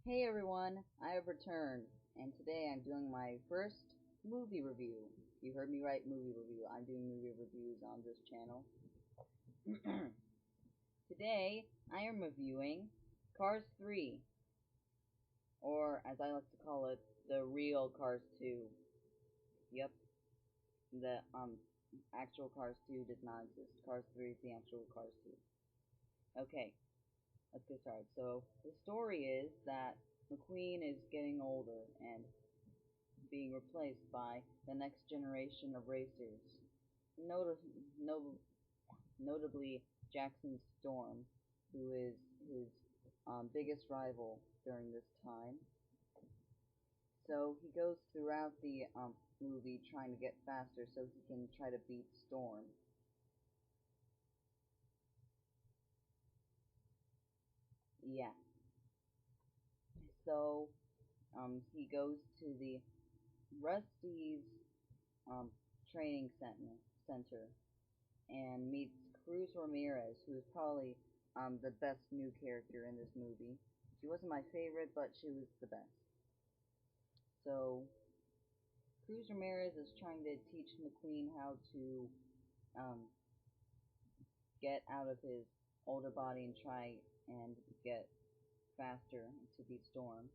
Hey everyone, I have returned, and today I'm doing my first movie review. You heard me right, movie review. I'm doing movie reviews on this channel. Today, I am reviewing Cars 3, or as I like to call it, the real Cars 2. Yep, the actual Cars 2 does not exist. Cars 3 is the actual Cars 2. Okay, let's get started. So, the story is that McQueen is getting older, and being replaced by the next generation of racers, Not- no- notably Jackson Storm, who is his biggest rival during this time. So he goes throughout the movie trying to get faster so he can try to beat Storm. Yeah. So he goes to the Rusty's um, training center and meets Cruz Ramirez, who is probably the best new character in this movie. She wasn't my favorite, but she was the best. So Cruz Ramirez is trying to teach McQueen how to um, get out of his older body and try and get faster to beat Storm.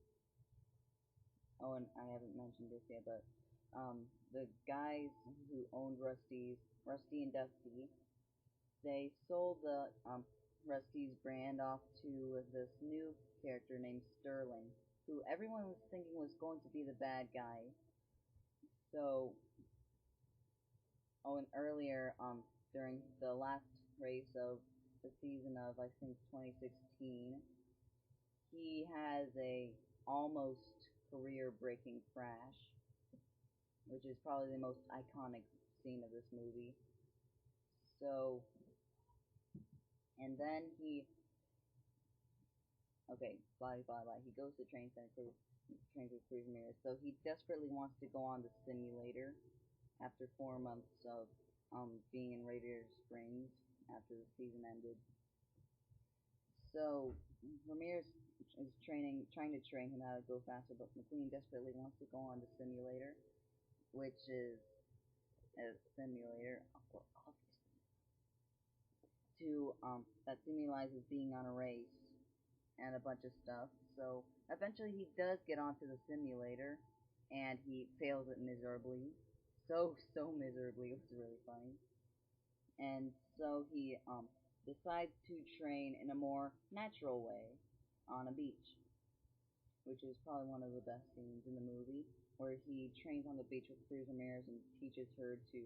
Oh, and I haven't mentioned this yet, but the guys who owned Rusty and Dusty, they sold the Rusty's brand off to this new character named Sterling, who everyone was thinking was going to be the bad guy. So, and earlier, during the last race of the season of I think 2016, he has a almost career-breaking crash, which is probably the most iconic scene of this movie. So, and then blah blah blah. He goes to train center, trains with Cruz Ramirez. So he desperately wants to go on the simulator after 4 months of being in Radiator Springs after the season ended. So Ramirez is trying to train him how to go faster, but McQueen desperately wants to go on the simulator, which is a simulator, obviously, to that symbolizes being on a race and a bunch of stuff. So eventually he does get onto the simulator, and he fails it miserably. So miserably, it was really funny. And so he decides to train in a more natural way on a beach, which is probably one of the best scenes in the movie, where he trains on the beach with Cruz Ramirez and teaches her to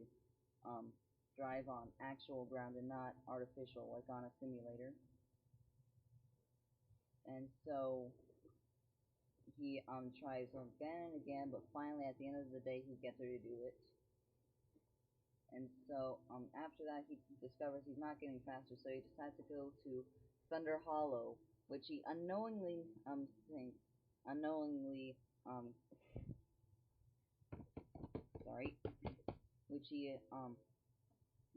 um, drive on actual ground and not artificial, like on a simulator. And so he tries again and again, but finally at the end of the day he gets her to do it. And so after that he discovers he's not getting faster, so he decides to go to Thunder Hollow, which he unknowingly um sorry, which he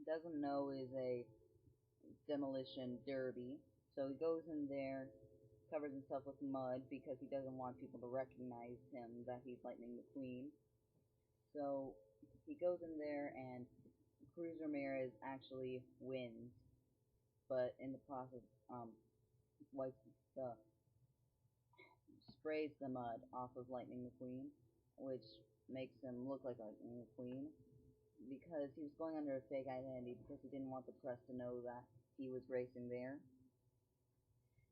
doesn't know is a demolition derby. So he goes in there, covers himself with mud because he doesn't want people to recognize him that he's Lightning McQueen. So he goes in there and Cruz Ramirez actually wins, but in the process, wipes the sprays the mud off of Lightning McQueen, which makes him look like Lightning McQueen because he was going under a fake identity because he didn't want the press to know that he was racing there.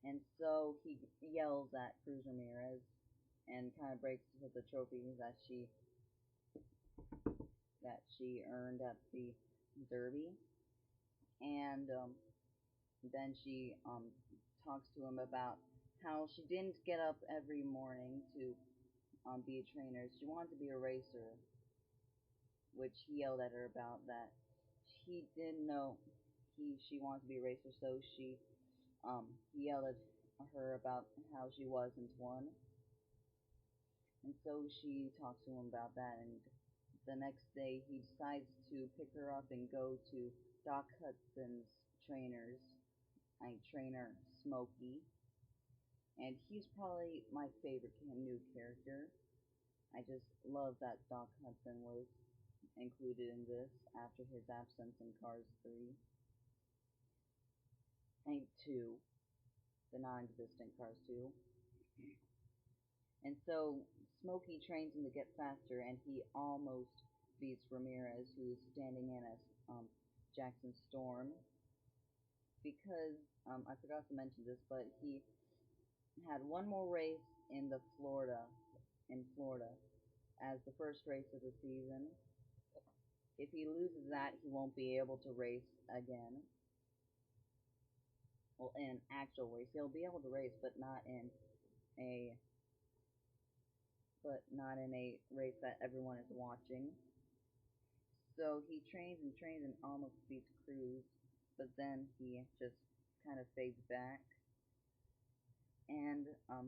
And so he yells at Cruz Ramirez and kind of breaks the trophy that she earned at the Derby. And then she talks to him about how she didn't get up every morning to be a trainer. She wanted to be a racer, which he yelled at her about that. He didn't know she wanted to be a racer, so he yelled at her about how she wasn't one. And so she talks to him about that, and the next day he decides to pick her up and go to Doc Hudson's trainer, Smokey, and he's probably my favorite new character. I just love that Doc Hudson was included in this after his absence in Cars 3. And 2, the non-existent Cars 2. And so Smokey trains him to get faster, and he almost beats Ramirez, who is standing in as Jackson Storm, because I forgot to mention this, but he had one more race in Florida as the first race of the season. If he loses that, he won't be able to race again. Well, in an actual race, he'll be able to race, a but not in a race that everyone is watching. So he trains and trains and almost beats Cruz, but then he just kind of fades back, and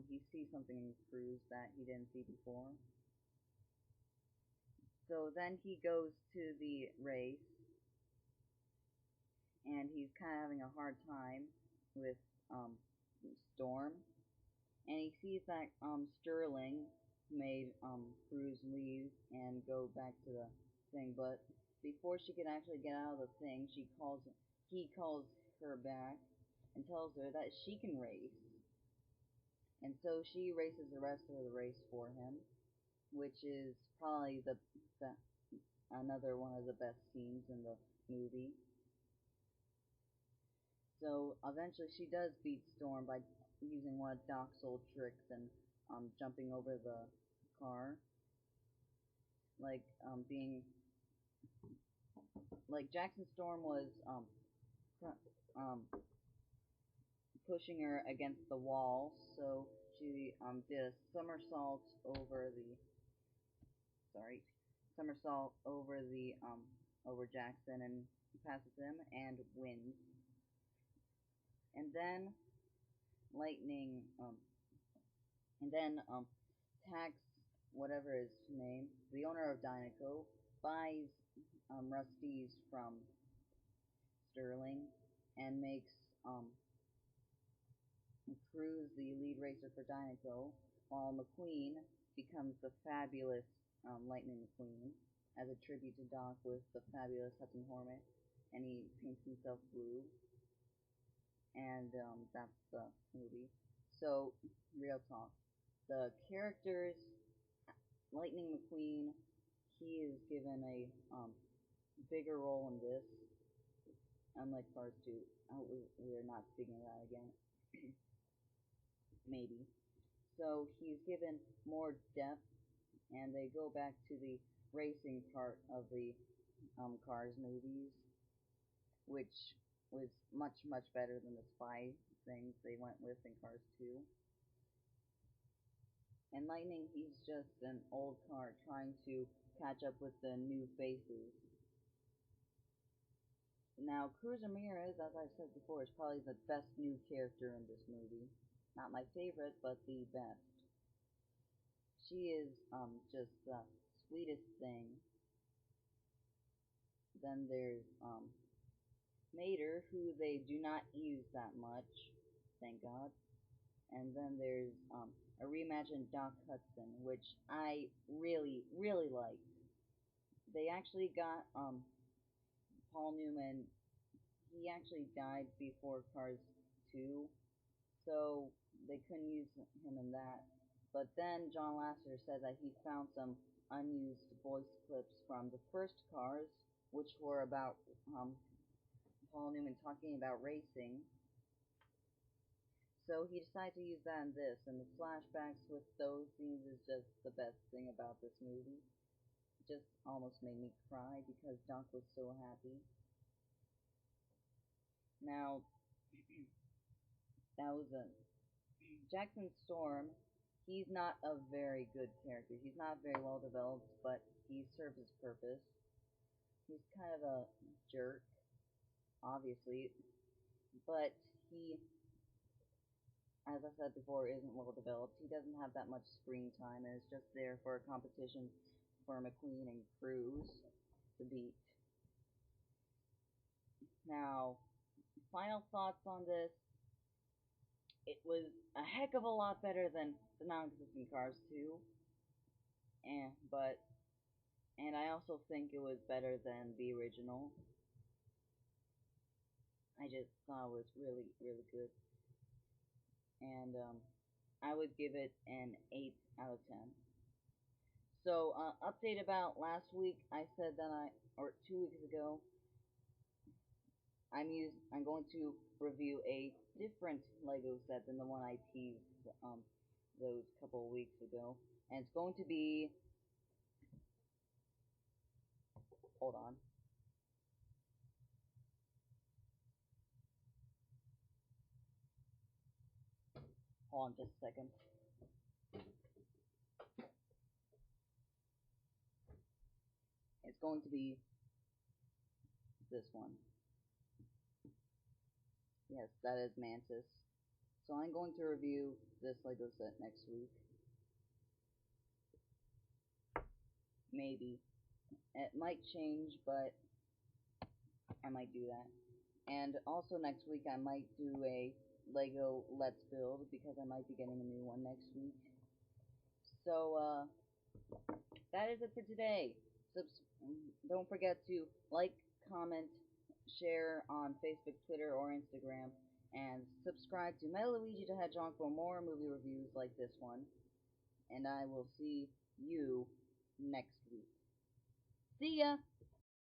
he sees something in Cruz that he didn't see before. So then he goes to the race, and he's kind of having a hard time with um, Storm, and he sees that Sterling made Cruz leave and go back to the thing, but before she can actually get out of the thing, he calls her back and tells her that she can race, and so she races the rest of the race for him, which is probably the another one of the best scenes in the movie. So eventually she does beat Storm by using one of Doc's old tricks and jumping over the car, like being like Jackson Storm was um, pushing her against the wall, so she did a sorry somersault over Jackson and passes him and wins. And then Lightning and then Tax, whatever his name, the owner of Dynaco, buys Rusty's from Sterling and makes Cruz the lead racer for Dynaco, while McQueen becomes the fabulous Lightning McQueen as a tribute to Doc with the fabulous Hudson Hornet, and he paints himself blue, and that's the movie. So, real talk. The characters, Lightning McQueen, he is given a bigger role in this, unlike Cars 2. We're not speaking of that again. Maybe. So he's given more depth, and they go back to the racing part of the Cars movies, which was much, much better than the spy things they went with in Cars 2. And Lightning, he's just an old car trying to catch up with the new faces. Now, Cruz Ramirez, as I've said before, is probably the best new character in this movie. Not my favorite, but the best. She is just the sweetest thing. Then there's Mater, who they do not use that much, thank God. And then there's a reimagined Doc Hudson, which I really, really liked. They actually got Paul Newman. He actually died before Cars 2, so they couldn't use him in that. But then John Lasseter said that he found some unused voice clips from the first Cars, which were about Paul Newman talking about racing. So he decided to use that in this, and the flashbacks with those scenes is just the best thing about this movie. It just almost made me cry because Doc was so happy. Now, that was a Jackson Storm. He's not a very good character. He's not very well developed, but he serves his purpose. He's kind of a jerk, obviously, but he, as I said before, isn't well developed. He doesn't have that much screen time, and is just there for a competition for McQueen and Cruz to beat. Now, final thoughts on this. it was a heck of a lot better than the non-existent Cars 2, and I also think it was better than the original. I just thought it was really really good, and I would give it an 8 out of 10. So update about last week. I said that or 2 weeks ago, I'm going to review a different Lego set than the one I teased those couple of weeks ago, and it's going to be, hold on, just a second. It's going to be this one. Yes, that is Mantis. So I'm going to review this Lego set next week. Maybe. It might change, but I might do that. And also next week I might do a Lego Let's Build because I might be getting a new one next week. So that is it for today. Don't forget to like, comment, share on Facebook, Twitter, or Instagram, and subscribe to Metal Luigi the Hedgehog for more movie reviews like this one. And I will see you next week. See ya!